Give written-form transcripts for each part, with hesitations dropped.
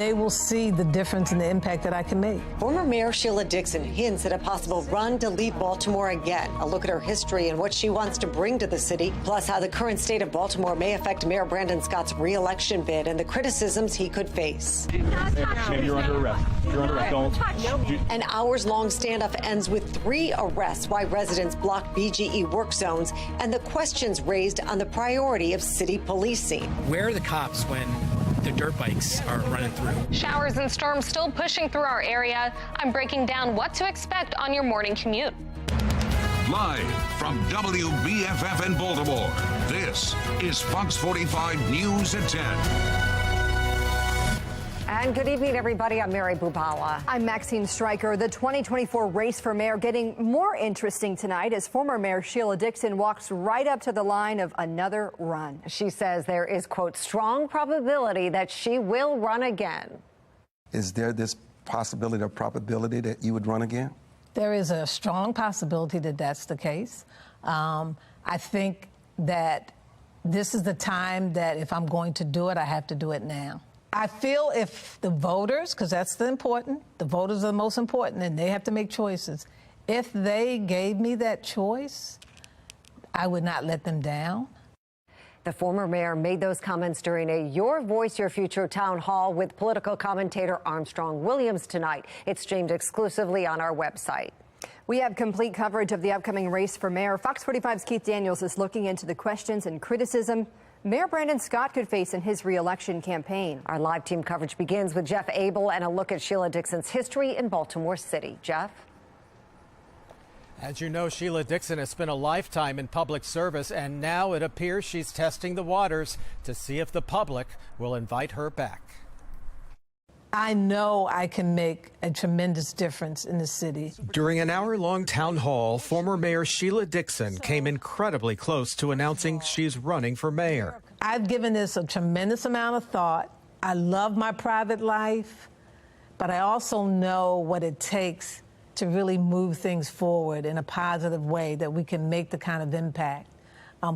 They will see the difference and the impact that I can make. Former Mayor Sheila Dixon hints at a possible run to lead Baltimore again. A look at her history and what she wants to bring to the city, plus how the current state of Baltimore may affect Mayor Brandon Scott's re-election bid and the criticisms he could face. Maybe you're under arrest. You're under arrest. Don't. An hours-long standoff ends with 3 arrests, why residents block BGE work zones, and the questions raised on the priority of city policing. Where are the cops when the dirt bikes are running through? Showers and storms still pushing through our area. I'm breaking down what to expect on your morning commute. Live from WBFF in Baltimore, this is Fox 45 News at 10. And good evening, everybody. I'm Mary Bubala. I'm Maxine Stryker. The 2024 race for mayor getting more interesting tonight as former Mayor Sheila Dixon walks right up to the line of another run. She says there is, quote, strong probability that she will run again. Is there this possibility or probability that you would run again? There is a strong possibility that that's the case. I think that this is the time that if I'm going to do it, I have to do it now. I feel if the voters, because that's the voters are the most important, and they have to make choices. If they gave me that choice, I would not let them down. The former mayor made those comments during a Your Voice, Your Future town hall with political commentator Armstrong Williams tonight. It's streamed exclusively on our website. We have complete coverage of the upcoming race for mayor. Fox 45's Keith Daniels is looking into the questions and criticism Mayor Brandon Scott could face in his re-election campaign. Our live team coverage begins with Jeff Abel and a look at Sheila Dixon's history in Baltimore City. Jeff? As you know, Sheila Dixon has spent a lifetime in public service, and now it appears she's testing the waters to see if the public will invite her back. I know I can make a tremendous difference in the city. During an hour-long town hall, former Mayor Sheila Dixon came incredibly close to announcing she's running for mayor. I've given this a tremendous amount of thought. I love my private life, but I also know what it takes to really move things forward in a positive way that we can make the kind of impact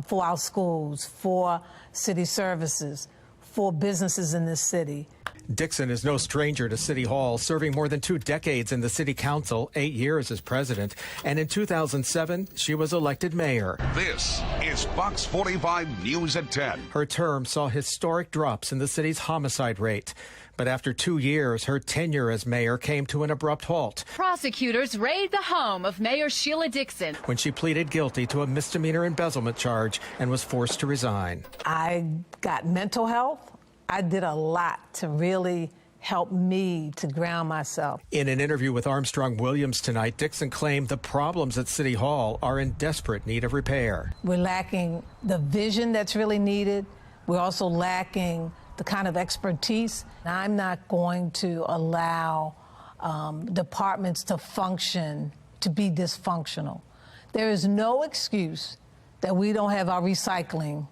for our schools, for city services, for businesses in this city. Dixon is no stranger to City Hall, serving more than 2 decades in the City Council, 8 years as president, and in 2007, she was elected mayor. This is Fox 45 News at 10. Her term saw historic drops in the city's homicide rate. But after 2 years, her tenure as mayor came to an abrupt halt. Prosecutors raid the home of Mayor Sheila Dixon when she pleaded guilty to a misdemeanor embezzlement charge and was forced to resign. I got mental health. I did a lot to really help me to ground myself. In an interview with Armstrong Williams tonight, Dixon claimed the problems at City Hall are in desperate need of repair. We're lacking the vision that's really needed. We're also lacking the kind of expertise. I'm not going to allow departments to function, to be dysfunctional. There is no excuse that we don't have our recycling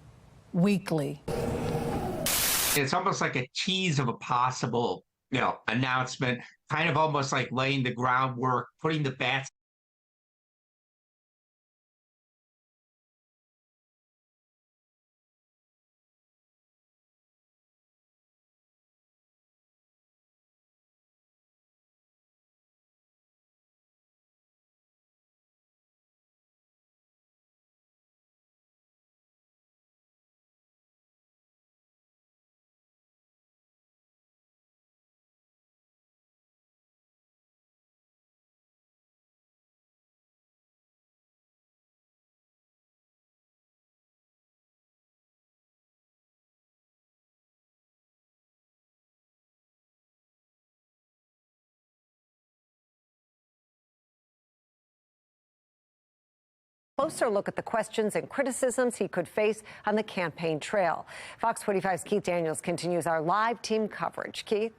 weekly. It's almost like a tease of a possible, announcement, kind of almost like laying the groundwork, putting the bats. Closer look at the questions and criticisms he could face on the campaign trail. Fox 45's Keith Daniels continues our live team coverage. Keith?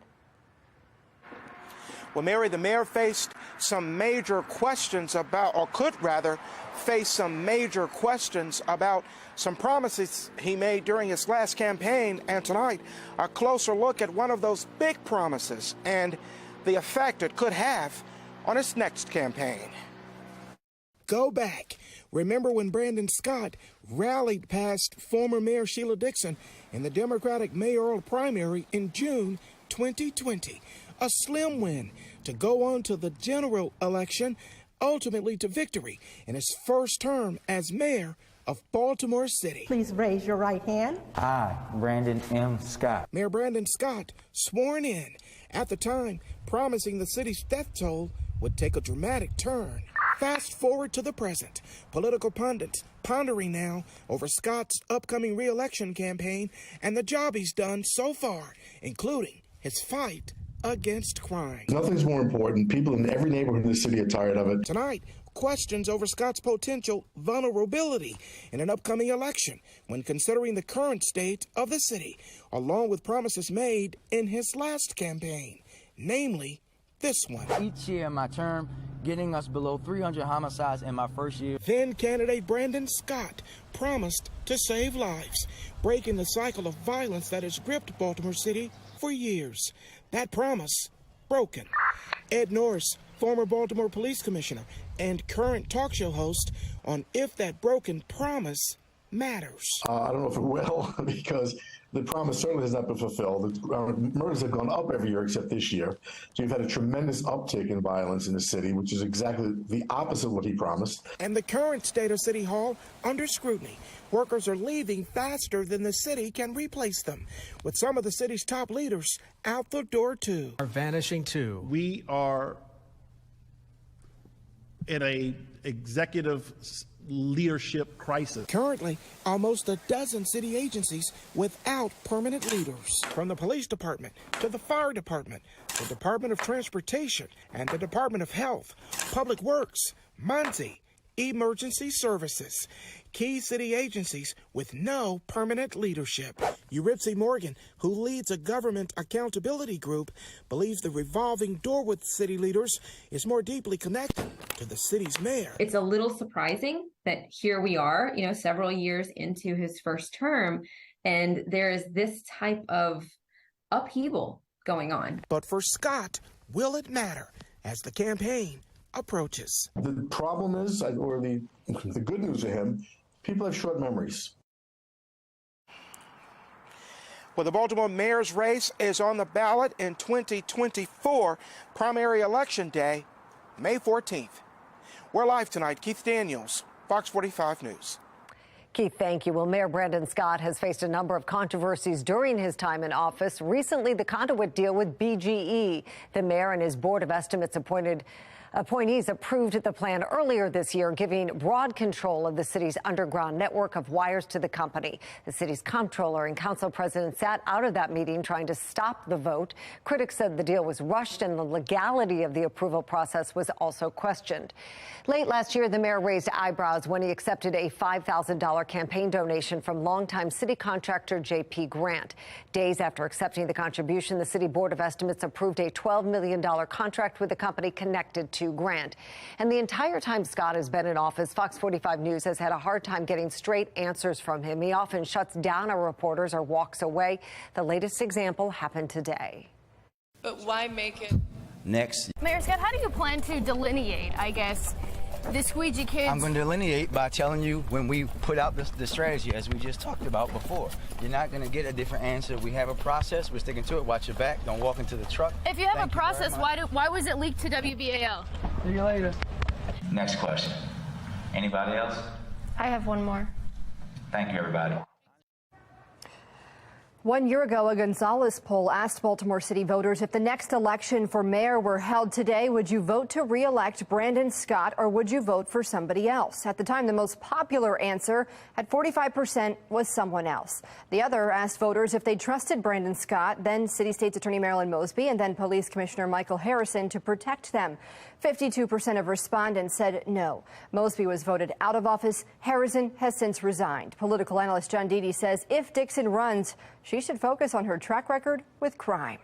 Well, Mary, the mayor faced some major questions about, or could rather, face some major questions about some promises he made during his last campaign. And tonight, a closer look at one of those big promises and the effect it could have on his next campaign. Go back. Remember when Brandon Scott rallied past former Mayor Sheila Dixon in the Democratic mayoral primary in June 2020, a slim win to go on to the general election, ultimately to victory in his first term as mayor of Baltimore City. Please raise your right hand. I, Brandon M. Scott. Mayor Brandon Scott sworn in, at the time promising the city's death toll would take a dramatic turn. Fast forward to the present, political pundits pondering now over Scott's upcoming re-election campaign and the job he's done so far, including his fight against crime. Nothing's more important. People in every neighborhood in the city are tired of it. Tonight, questions over Scott's potential vulnerability in an upcoming election when considering the current state of the city, along with promises made in his last campaign, namely this one. Each year in my term, getting us below 300 homicides in my first year. Then candidate Brandon Scott promised to save lives, breaking the cycle of violence that has gripped Baltimore City for years. That promise broken. Ed Norris, former Baltimore Police Commissioner and current talk show host on If That Broken Promise Matters. I don't know if it will, because the promise certainly has not been fulfilled. Murders have gone up every year except this year. So you've had a tremendous uptick in violence in the city, which is exactly the opposite of what he promised. And the current state of City Hall under scrutiny. Workers are leaving faster than the city can replace them, with some of the city's top leaders out the door too. Are vanishing too. We are in a executive leadership crisis. Currently, almost a dozen city agencies without permanent leaders. From the police department to the fire department, the Department of Transportation and the Department of Health, Public Works, Muncie, Emergency Services. Key city agencies with no permanent leadership. Eurypsy Morgan, who leads a government accountability group, believes the revolving door with city leaders is more deeply connected to the city's mayor. It's a little surprising that here we are, several years into his first term, and there is this type of upheaval going on. But for Scott, will it matter as the campaign approaches? The problem is, or the good news to him, people have short memories. Well, the Baltimore mayor's race is on the ballot in 2024, primary election day, May 14th. We're live tonight. Keith Daniels, Fox 45 News. Keith, thank you. Well, Mayor Brandon Scott has faced a number of controversies during his time in office. Recently, the conduit deal with BGE. The mayor and his board of estimates appointees approved the plan earlier this year, giving broad control of the city's underground network of wires to the company. The city's comptroller and council president sat out of that meeting trying to stop the vote. Critics said the deal was rushed and the legality of the approval process was also questioned. Late last year, the mayor raised eyebrows when he accepted a $5,000 campaign donation from longtime city contractor J.P. Grant. Days after accepting the contribution, the city board of estimates approved a $12 million contract with the company connected to Grant. And the entire time Scott has been in office, Fox 45 News has had a hard time getting straight answers from him. He often shuts down our reporters or walks away. The latest example happened today. But why make it? Next. Mayor Scott, how do you plan to delineate, the squeegee kids? I'm going to delineate by telling you when we put out the strategy, as we just talked about before. You're not going to get a different answer. We have a process. We're sticking to it. Watch your back. Don't walk into the truck. If you have a process, why was it leaked to WBAL? See you later. Next question. Anybody else? I have one more. Thank you, everybody. 1 year ago, a Gonzales poll asked Baltimore City voters if the next election for mayor were held today, would you vote to re-elect Brandon Scott or would you vote for somebody else? At the time, the most popular answer at 45% was someone else. The other asked voters if they trusted Brandon Scott, then City State's Attorney Marilyn Mosby, and then Police Commissioner Michael Harrison to protect them. 52% of respondents said no. Mosby was voted out of office. Harrison has since resigned. Political analyst John Deedy says if Dixon runs, she should focus on her track record with crime.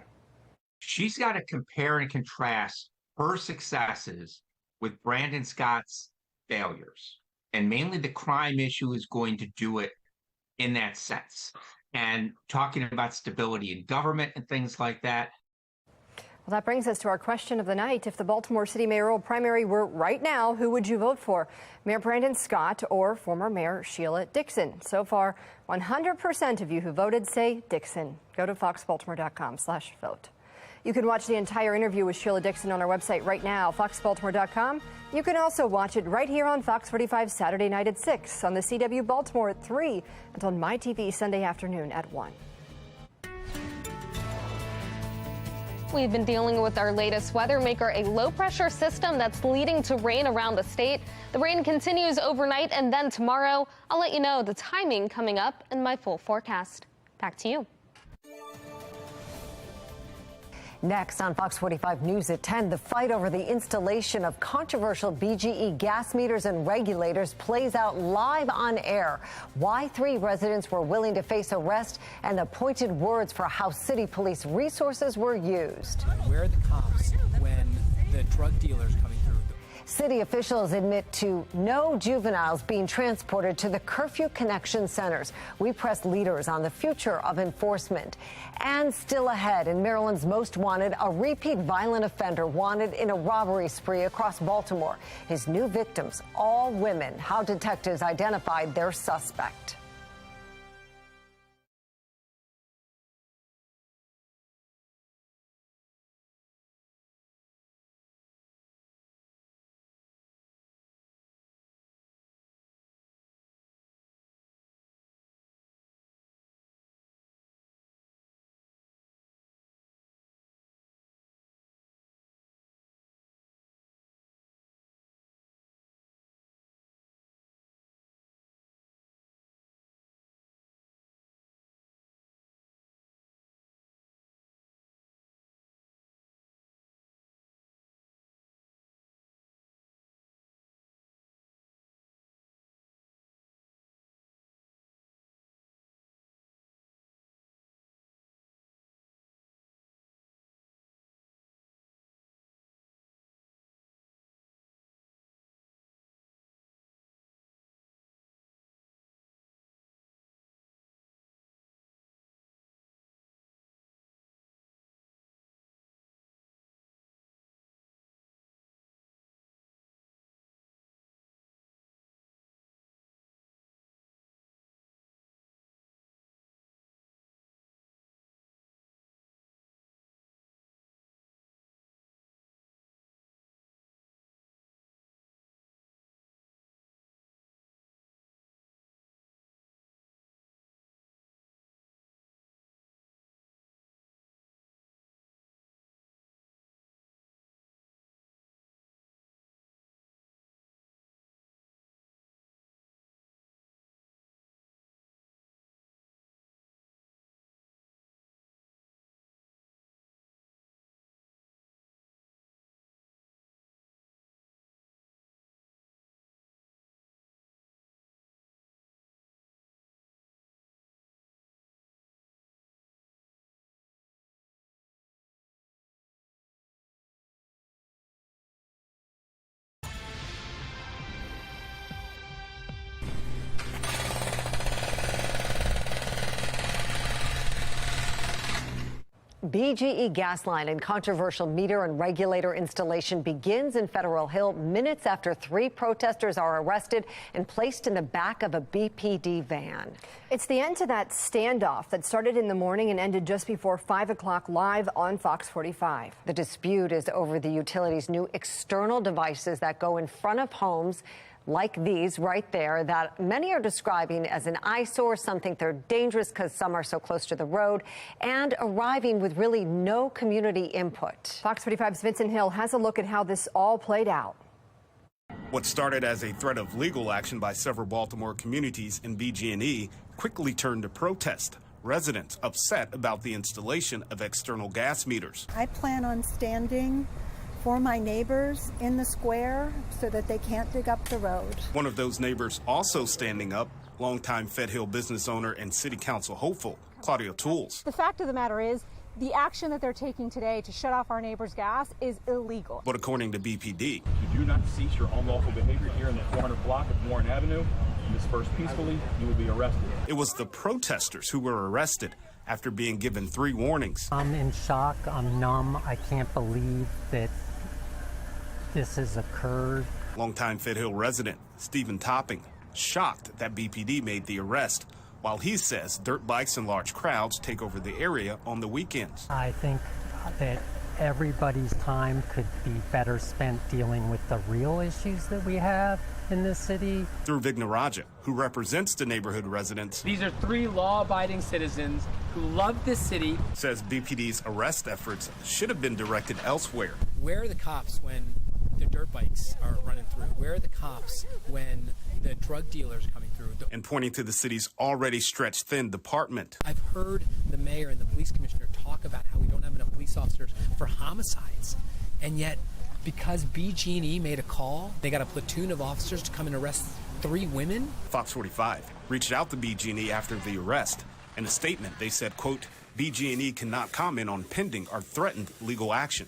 She's got to compare and contrast her successes with Brandon Scott's failures. And mainly the crime issue is going to do it in that sense. And talking about stability in government and things like that. Well, that brings us to our question of the night. If the Baltimore City mayoral primary were right now, who would you vote for? Mayor Brandon Scott or former Mayor Sheila Dixon? So far, 100% of you who voted say Dixon. Go to foxbaltimore.com/vote. You can watch the entire interview with Sheila Dixon on our website right now, foxbaltimore.com. You can also watch it right here on Fox 45 Saturday night at 6, on the CW Baltimore at 3, and on MyTV Sunday afternoon at 1. We've been dealing with our latest weather maker, a low-pressure system that's leading to rain around the state. The rain continues overnight and then tomorrow. I'll let you know the timing coming up in my full forecast. Back to you. Next on Fox 45 News at 10, the fight over the installation of controversial BGE gas meters and regulators plays out live on air. Why 3 residents were willing to face arrest and the pointed words for how city police resources were used. Where are the cops when the drug dealers coming through? City officials admit to no juveniles being transported to the curfew connection centers. We press leaders on the future of enforcement. And still ahead, in Maryland's Most Wanted, a repeat violent offender wanted in a robbery spree across Baltimore. His new victims, all women. How detectives identified their suspect. BGE gas line and controversial meter and regulator installation begins in Federal Hill minutes after 3 protesters are arrested and placed in the back of a BPD van. It's the end to that standoff that started in the morning and ended just before 5 o'clock live on Fox 45. The dispute is over the utility's new external devices that go in front of homes like these right there that many are describing as an eyesore. Some think they're dangerous because some are so close to the road, and arriving with really no community input. Fox 45's Vincent Hill has a look at how this all played out. What started as a threat of legal action by several Baltimore communities in BG&E quickly turned to protest. Residents upset about the installation of external gas meters. I plan on standing for my neighbors in the square so that they can't dig up the road. One of those neighbors also standing up, longtime Fed Hill business owner and city council hopeful, Claudia Tools. The fact of the matter is, the action that they're taking today to shut off our neighbor's gas is illegal. But according to BPD, If you do not cease your unlawful behavior here in the 400 block of Warren Avenue and disperse peacefully, you will be arrested. It was the protesters who were arrested. after being given 3 warnings. I'm in shock. I'm numb. I can't believe that this has occurred. Longtime Foothill resident Stephen Topping shocked that BPD made the arrest, while he says dirt bikes and large crowds take over the area on the weekends. I think that everybody's time could be better spent dealing with the real issues that we have in this city. Through Vignaraja, who represents the neighborhood residents. These are 3 law-abiding citizens who love this city. Says BPD's arrest efforts should have been directed elsewhere. Where are the cops when the dirt bikes are running through? Where are the cops when the drug dealers are coming through? And pointing to the city's already stretched thin department. I've heard the mayor and the police commissioner talk about how we don't have enough police officers for homicides. And yet, because BG&E made a call, they got a platoon of officers to come and arrest 3 women? FOX45 reached out to BG&E after the arrest. In a statement, they said, quote, BG&E cannot comment on pending or threatened legal action.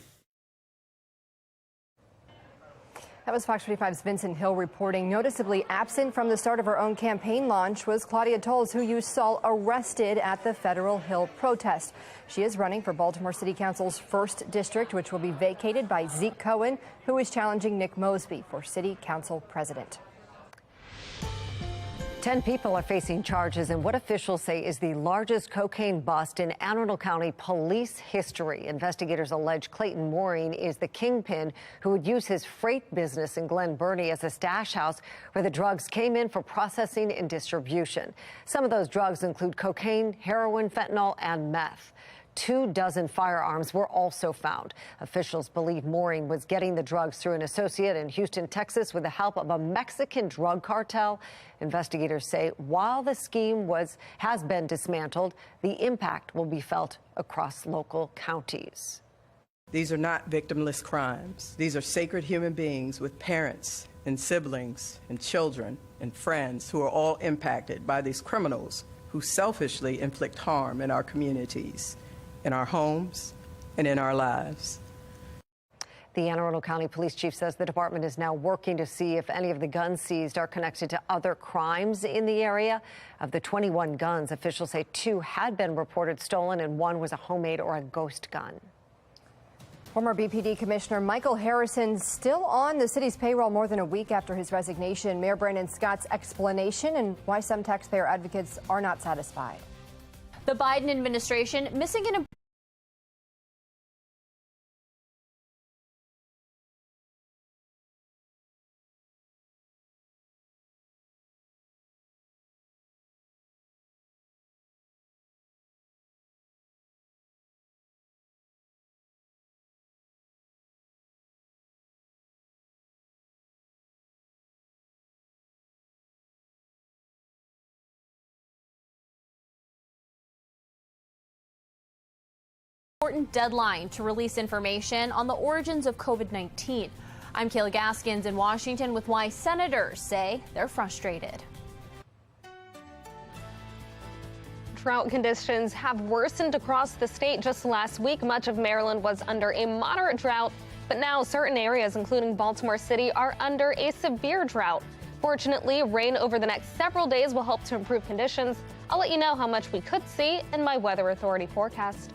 That was Fox 45's Vincent Hill reporting. Noticeably absent from the start of her own campaign launch was Claudia Tolles, who you saw arrested at the Federal Hill protest. She is running for Baltimore City Council's 1st district, which will be vacated by Zeke Cohen, who is challenging Nick Mosby for City Council president. 10 people are facing charges in what officials say is the largest cocaine bust in Anne Arundel County police history. Investigators allege Clayton Mooring is the kingpin who would use his freight business in Glen Burnie as a stash house where the drugs came in for processing and distribution. Some of those drugs include cocaine, heroin, fentanyl, and meth. 24 firearms were also found. Officials believe Mooring was getting the drugs through an associate in Houston, Texas, with the help of a Mexican drug cartel. Investigators say while the scheme has been dismantled, the impact will be felt across local counties. These are not victimless crimes. These are sacred human beings with parents and siblings and children and friends who are all impacted by these criminals who selfishly inflict harm in our communities, in our homes, and in our lives. The Anne Arundel County Police Chief says the department is now working to see if any of the guns seized are connected to other crimes in the area. Of the 21 guns, officials say 2 had been reported stolen and 1 was a homemade or a ghost gun. Former BPD Commissioner Michael Harrison still on the city's payroll more than a week after his resignation. Mayor Brandon Scott's explanation and why some taxpayer advocates are not satisfied. The Biden administration missing an important deadline to release information on the origins of COVID-19. I'm Kayla Gaskins in Washington with why senators say they're frustrated. Drought conditions have worsened across the state. Just last week, much of Maryland was under a moderate drought, but now certain areas, including Baltimore City, are under a severe drought. Fortunately, rain over the next several days will help to improve conditions. I'll let you know how much we could see in my Weather Authority forecast.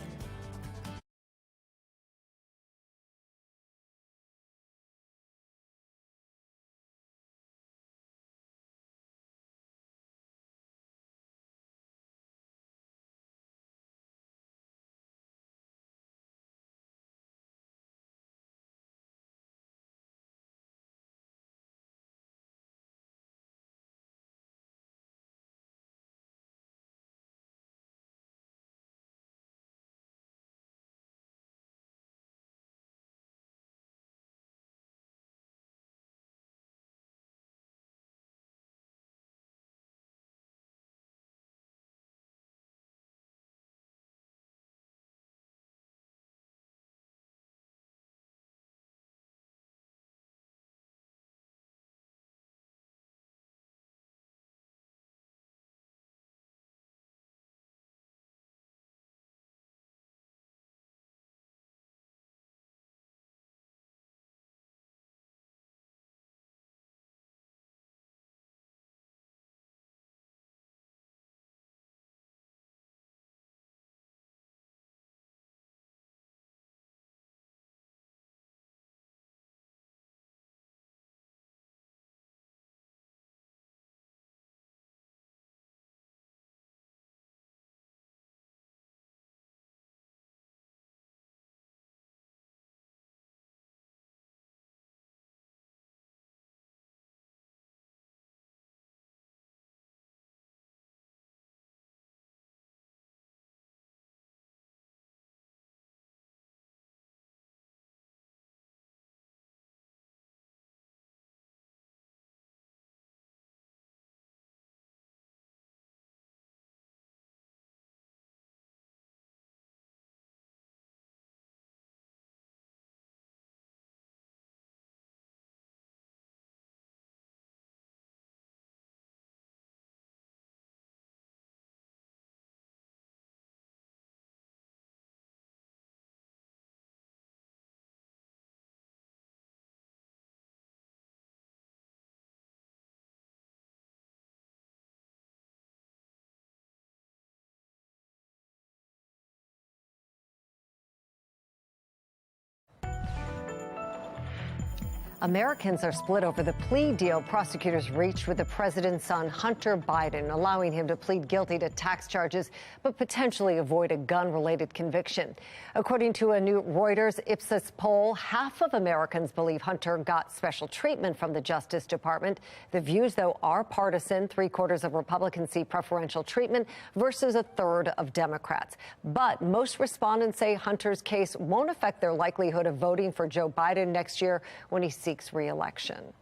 Americans are split over the plea deal prosecutors reached with the president's son, Hunter Biden, allowing him to plead guilty to tax charges, but potentially avoid a gun-related conviction. According to a new Reuters Ipsos poll, half of Americans believe Hunter got special treatment from the Justice Department. The views, though, are partisan. 3/4 of Republicans see preferential treatment versus 1/3 of Democrats. But most respondents say Hunter's case won't affect their likelihood of voting for Joe Biden next year when he seeks re-election.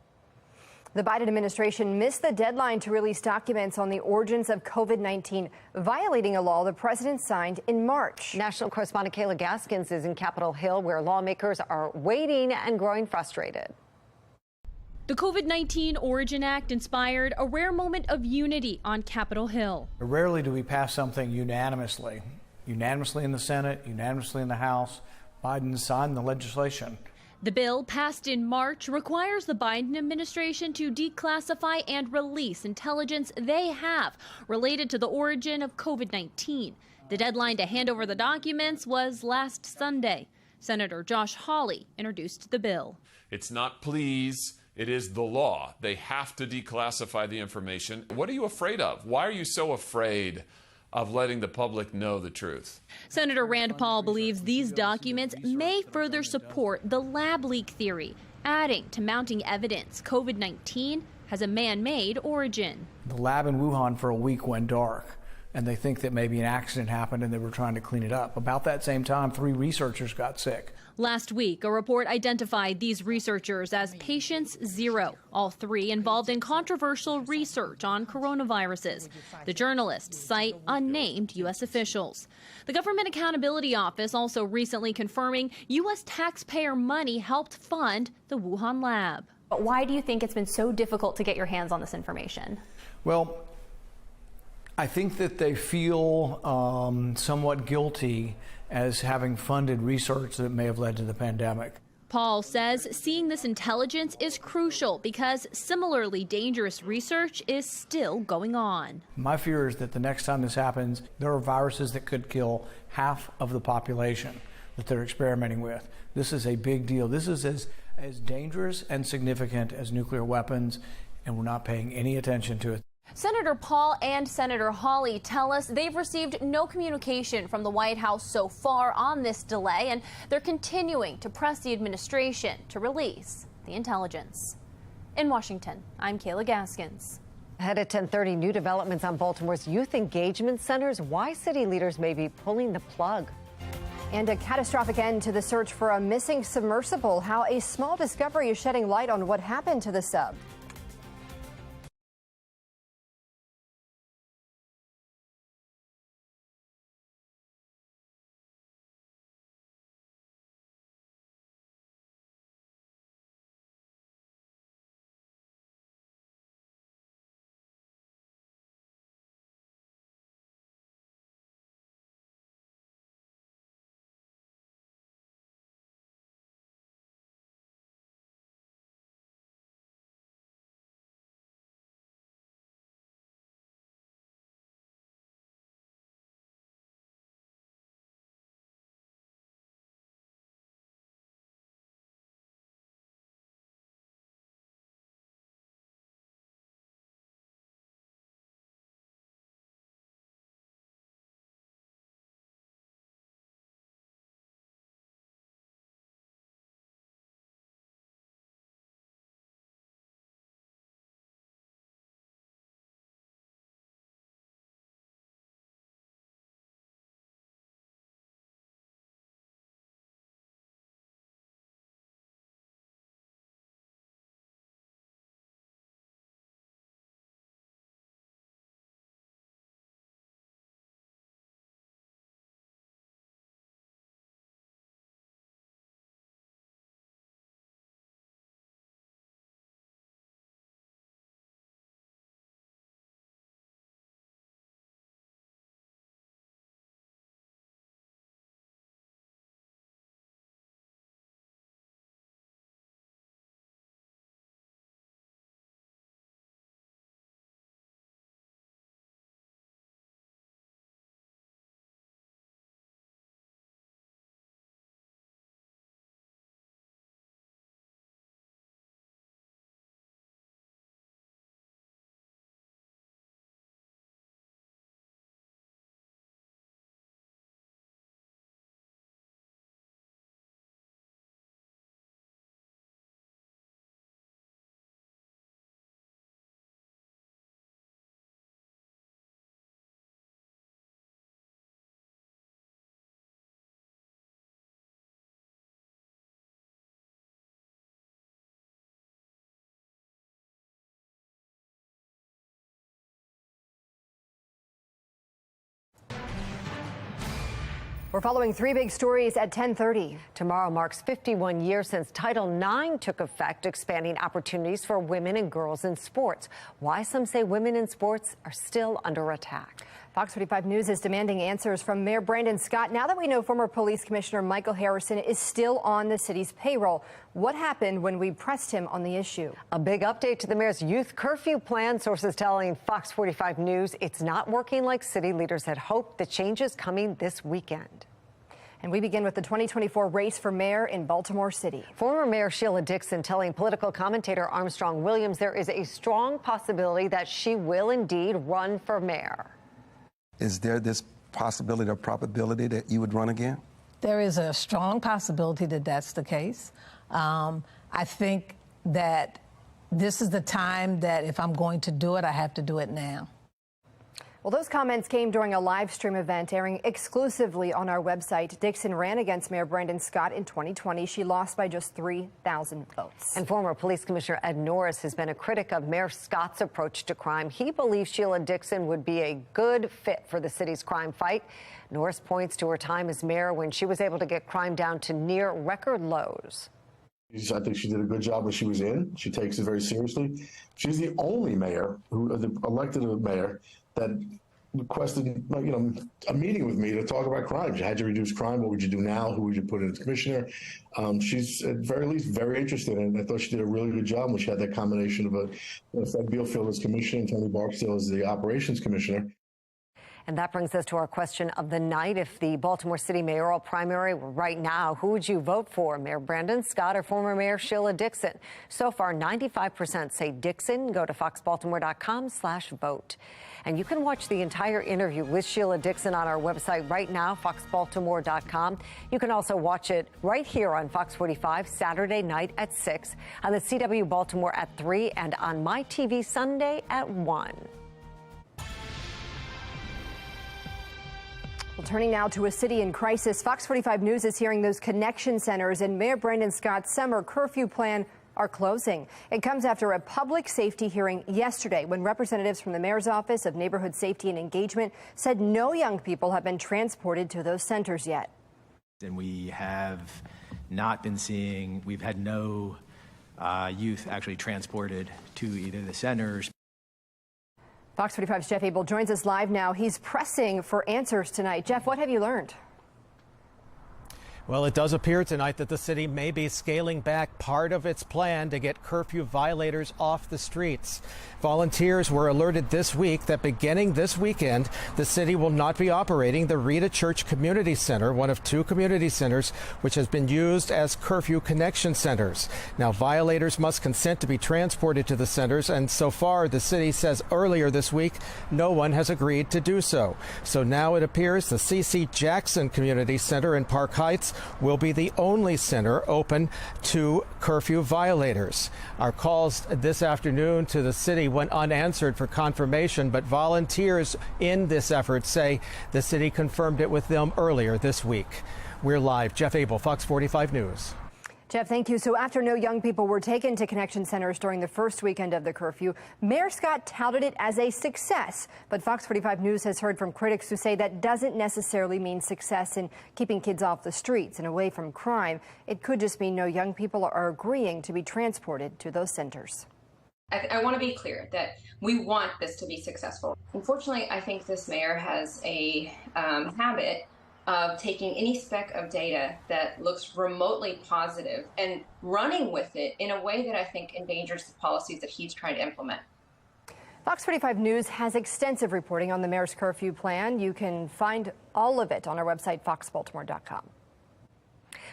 The Biden administration missed the deadline to release documents on the origins of COVID-19, violating a law the president signed in March. National correspondent Kayla Gaskins is in Capitol Hill, where lawmakers are waiting and growing frustrated. The COVID-19 Origin Act inspired a rare moment of unity on Capitol Hill. Rarely do we pass something unanimously. Unanimously in the Senate, unanimously in the House. Biden signed the legislation. The bill, passed in March, requires the Biden administration to declassify and release intelligence they have related to the origin of COVID-19. The deadline to hand over the documents was last Sunday. Senator Josh Hawley introduced the bill. It's not please, it is the law. They have to declassify the information. What are you afraid of? Why are you so afraid of letting the public know the truth? Senator Rand Paul believes these documents may further support the lab leak theory, adding to mounting evidence COVID-19 has a man-made origin. The lab in Wuhan for a week went dark, and they think that maybe an accident happened and they were trying to clean it up. About that same time, 3 researchers got sick. Last week, a report identified these researchers as patients 0, all 3 involved in controversial research on coronaviruses. The journalists cite unnamed U.S. officials. The Government Accountability Office also recently confirming U.S. taxpayer money helped fund the Wuhan lab. But why do you think it's been so difficult to get your hands on this information? Well, I think that they feel somewhat guilty as having funded research that may have led to the pandemic. Paul says seeing this intelligence is crucial because similarly dangerous research is still going on. My fear is that the next time this happens, there are viruses that could kill half of the population that they're experimenting with. This is a big deal. This is as dangerous and significant as nuclear weapons, and we're not paying any attention to it. Senator Paul and Senator Hawley tell us they've received no communication from the White House so far on this delay, and they're continuing to press the administration to release the intelligence. In Washington, I'm Kayla Gaskins. Ahead at 10:30, new developments on Baltimore's youth engagement centers, why city leaders may be pulling the plug. And a catastrophic end to the search for a missing submersible, how a small discovery is shedding light on what happened to the sub. We're following three big stories at 10:30. Tomorrow marks 51 years since Title IX took effect, expanding opportunities for women and girls in sports. Why some say women in sports are still under attack. Fox 45 News is demanding answers from Mayor Brandon Scott now that we know former Police Commissioner Michael Harrison is still on the city's payroll. What happened when we pressed him on the issue? A big update to the mayor's youth curfew plan. Sources telling Fox 45 News it's not working like city leaders had hoped. The change is coming this weekend. And we begin with the 2024 race for mayor in Baltimore City. Former Mayor Sheila Dixon telling political commentator Armstrong Williams there is a strong possibility that she will indeed run for mayor. Is there this possibility or probability that you would run again? There is a strong possibility that that's the case. I think that this is the time that if I'm going to do it, I have to do it now. Well, those comments came during a live stream event airing exclusively on our website. Dixon ran against Mayor Brandon Scott in 2020. She lost by just 3,000 votes. And former Police Commissioner Ed Norris has been a critic of Mayor Scott's approach to crime. He believes Sheila Dixon would be a good fit for the city's crime fight. Norris points to her time as mayor when she was able to get crime down to near record lows. I think she did a good job when she was in. She takes it very seriously. She's the only mayor elected mayor that requested, a meeting with me to talk about crime. Had you reduce crime? What would you do now? Who would you put in as commissioner? She's at very least very interested, and I thought she did a really good job when she had that combination of Fred Bealfield as commissioner and Tony Barksdale as the operations commissioner. And that brings us to our question of the night. If the Baltimore City mayoral primary were right now, who would you vote for? Mayor Brandon Scott or former Mayor Sheila Dixon? So far, 95% say Dixon. Go to foxbaltimore.com/vote. And you can watch the entire interview with Sheila Dixon on our website right now, foxbaltimore.com. You can also watch it right here on Fox 45 Saturday night at 6, on the CW Baltimore at 3, and on my TV Sunday at 1. Well, turning now to a city in crisis, Fox 45 News is hearing those connection centers and Mayor Brandon Scott's summer curfew plan are closing. It comes after a public safety hearing yesterday when representatives from the mayor's office of neighborhood safety and engagement said no young people have been transported to those centers yet. And we have not been seeing, we've had no youth actually transported to either the centers. Fox 45's Jeff Abel joins us live now. He's pressing for answers tonight. Jeff, what have you learned? Well, it does appear tonight that the city may be scaling back part of its plan to get curfew violators off the streets. Volunteers were alerted this week that beginning this weekend, the city will not be operating the Rita Church Community Center, one of two community centers which has been used as curfew connection centers. Now, violators must consent to be transported to the centers, and so far, the city says earlier this week, no one has agreed to do so. So now it appears the C.C. Jackson Community Center in Park Heights will be the only center open to curfew violators. Our calls this afternoon to the city went unanswered for confirmation, but volunteers in this effort say the city confirmed it with them earlier this week. We're live. Jeff Abel, Fox 45 News. Jeff, thank you. So after no young people were taken to connection centers during the first weekend of the curfew, Mayor Scott touted it as a success. But Fox 45 News has heard from critics who say that doesn't necessarily mean success in keeping kids off the streets and away from crime. It could just mean no young people are agreeing to be transported to those centers. I want to be clear that we want this to be successful. Unfortunately, I think this mayor has a habit of taking any speck of data that looks remotely positive and running with it in a way that I think endangers the policies that he's trying to implement. Fox 45 News has extensive reporting on the mayor's curfew plan. You can find all of it on our website, foxbaltimore.com.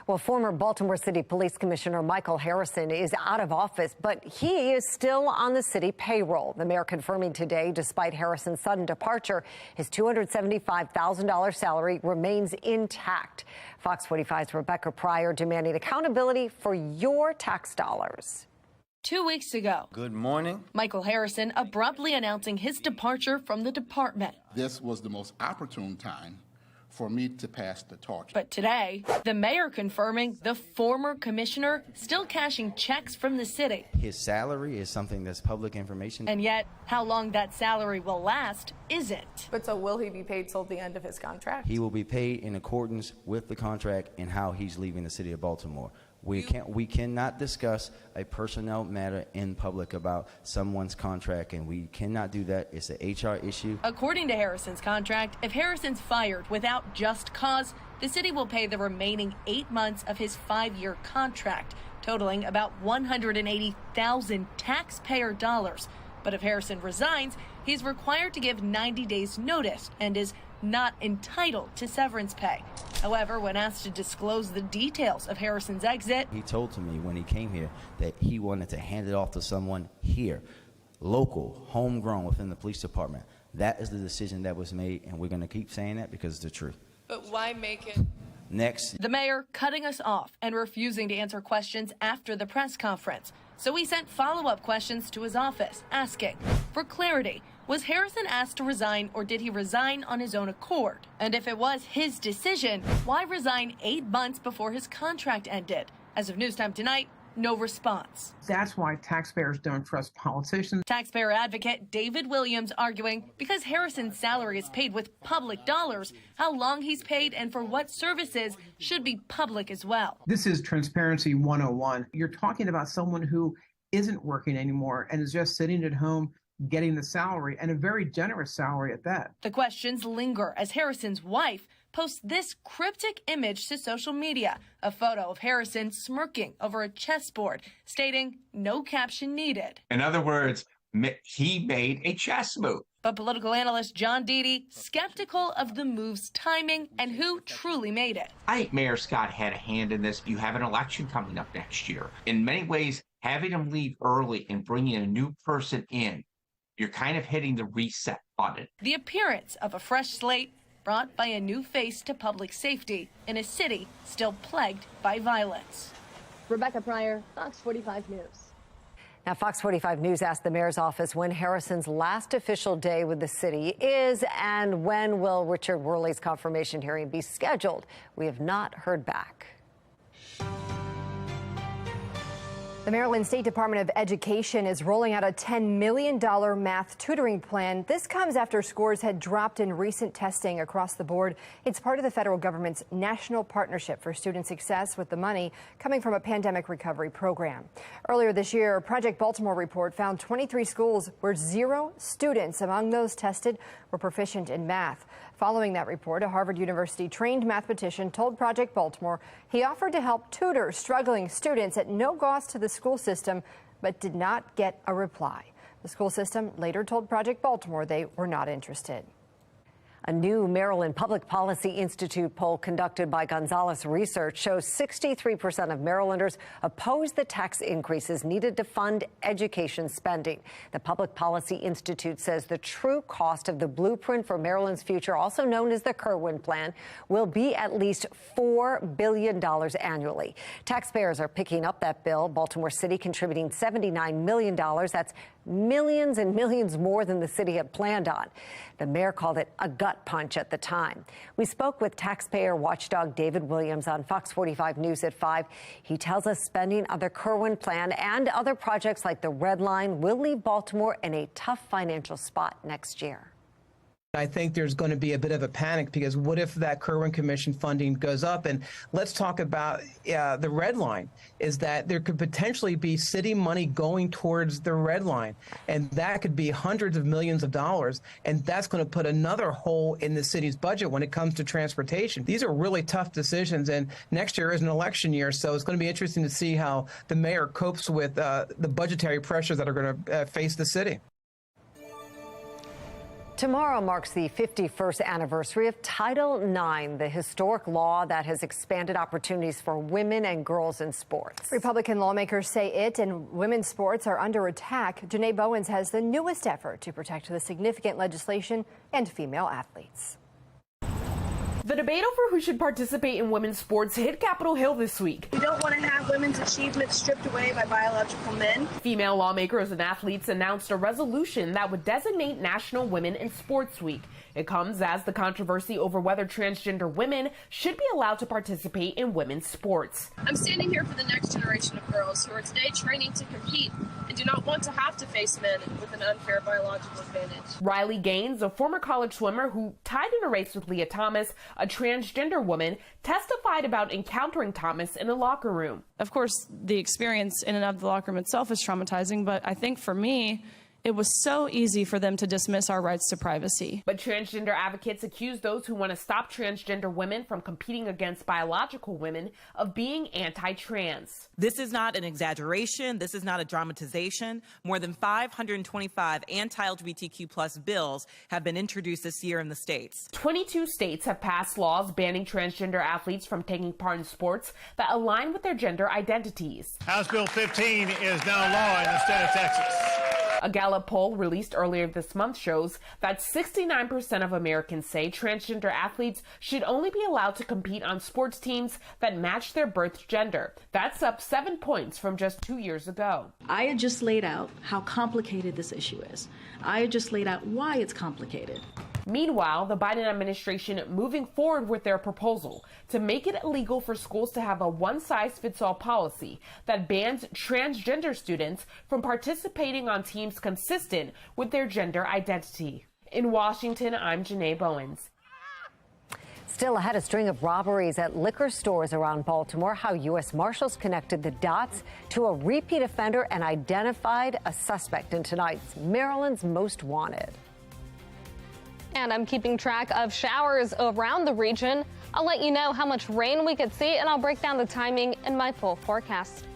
Well, former Baltimore City Police Commissioner Michael Harrison is out of office, but he is still on the city payroll. The mayor confirming today, despite Harrison's sudden departure, his $275,000 salary remains intact. Fox 45's Rebecca Pryor demanding accountability for your tax dollars. 2 weeks ago, Good morning. Michael Harrison abruptly announcing his departure from the department. This was the most opportune time for me to pass the torch. But today, the mayor confirming the former commissioner still cashing checks from the city. His salary is something that's public information. And yet, how long that salary will last isn't. But so will he be paid till the end of his contract? He will be paid in accordance with the contract and how he's leaving the city of Baltimore. We cannot discuss a personnel matter in public about someone's contract, and we cannot do that. It's an HR issue. According to Harrison's contract, if Harrison's fired without just cause, the city will pay the remaining 8 months of his 5-year contract, totaling about $180,000 taxpayer dollars. But if Harrison resigns, he's required to give 90 days notice and is not entitled to severance pay. However, when asked to disclose the details of Harrison's exit, he told to me when he came here that he wanted to hand it off to someone here, local, homegrown within the police department. That is the decision that was made, and we're going to keep saying that because it's the truth. But why make it? Next. The mayor cutting us off and refusing to answer questions after the press conference. So we sent follow-up questions to his office asking for clarity. Was Harrison asked to resign, or did he resign on his own accord? And if it was his decision, why resign 8 months before his contract ended? As of News Time tonight, no response. That's why taxpayers don't trust politicians. Taxpayer advocate David Williams arguing because Harrison's salary is paid with public dollars, how long he's paid and for what services should be public as well. This is transparency 101. You're talking about someone who isn't working anymore and is just sitting at home getting the salary, and a very generous salary at that. The questions linger as Harrison's wife posts this cryptic image to social media, a photo of Harrison smirking over a chessboard, stating no caption needed. In other words, he made a chess move. But political analyst John Deedy skeptical of the move's timing and who truly made it. I think Mayor Scott had a hand in this. You have an election coming up next year. In many ways, having him leave early and bringing a new person in, you're kind of hitting the reset button. The appearance of a fresh slate brought by a new face to public safety in a city still plagued by violence. Rebecca Pryor, Fox 45 News. Now, Fox 45 News asked the mayor's office when Harrison's last official day with the city is and when will Richard Worley's confirmation hearing be scheduled. We have not heard back. The Maryland State Department of Education is rolling out a $10 million math tutoring plan. This comes after scores had dropped in recent testing across the board. It's part of the federal government's National Partnership for Student Success, with the money coming from a pandemic recovery program. Earlier this year, a Project Baltimore report found 23 schools where 0 students among those tested were proficient in math. Following that report, a Harvard University trained mathematician told Project Baltimore he offered to help tutor struggling students at no cost to the school system, but did not get a reply. The school system later told Project Baltimore they were not interested. A new Maryland Public Policy Institute poll conducted by Gonzalez Research shows 63% of Marylanders oppose the tax increases needed to fund education spending. The Public Policy Institute says the true cost of the blueprint for Maryland's future, also known as the Kerwin Plan, will be at least $4 billion annually. Taxpayers are picking up that bill, Baltimore City contributing $79 million. That's millions and millions more than the city had planned on. The mayor called it a gut punch at the time. We spoke with taxpayer watchdog David Williams on Fox 45 News at 5. He tells us spending on the Kerwin Plan and other projects like the Red Line will leave Baltimore in a tough financial spot next year. I think there's going to be a bit of a panic because what if that Kerwin Commission funding goes up? And let's talk about the Red Line, is that there could potentially be city money going towards the Red Line. And that could be hundreds of millions of dollars. And that's going to put another hole in the city's budget when it comes to transportation. These are really tough decisions. And next year is an election year. So it's going to be interesting to see how the mayor copes with the budgetary pressures that are going to face the city. Tomorrow marks the 51st anniversary of Title IX, the historic law that has expanded opportunities for women and girls in sports. Republican lawmakers say it and women's sports are under attack. Janae Bowens has the newest effort to protect the significant legislation and female athletes. The debate over who should participate in women's sports hit Capitol Hill this week. We don't want to have women's achievements stripped away by biological men. Female lawmakers and athletes announced a resolution that would designate National Women in Sports Week. It comes as the controversy over whether transgender women should be allowed to participate in women's sports. I'm standing here for the next generation of girls who are today training to compete and do not want to have to face men with an unfair biological advantage. Riley Gaines, a former college swimmer who tied in a race with Leah Thomas, a transgender woman, testified about encountering Thomas in a locker room. Of course, the experience in and of the locker room itself is traumatizing, but I think for me, it was so easy for them to dismiss our rights to privacy. But transgender advocates accuse those who want to stop transgender women from competing against biological women of being anti-trans. This is not an exaggeration. This is not a dramatization. More than 525 anti-LGBTQ+ bills have been introduced this year in the states. 22 states have passed laws banning transgender athletes from taking part in sports that align with their gender identities. House Bill 15 is now law in the state of Texas. A Gallup poll released earlier this month shows that 69% of Americans say transgender athletes should only be allowed to compete on sports teams that match their birth gender. That's up 7 points from just 2 years ago. I had just laid out how complicated this issue is. I had just laid out why it's complicated. Meanwhile, the Biden administration moving forward with their proposal to make it illegal for schools to have a one-size-fits-all policy that bans transgender students from participating on teams consistent with their gender identity. In Washington, I'm Janae Bowens. Still ahead, a string of robberies at liquor stores around Baltimore. How U.S. Marshals connected the dots to a repeat offender and identified a suspect in tonight's Maryland's Most Wanted. And I'm keeping track of showers around the region. I'll let you know how much rain we could see, and I'll break down the timing in my full forecast.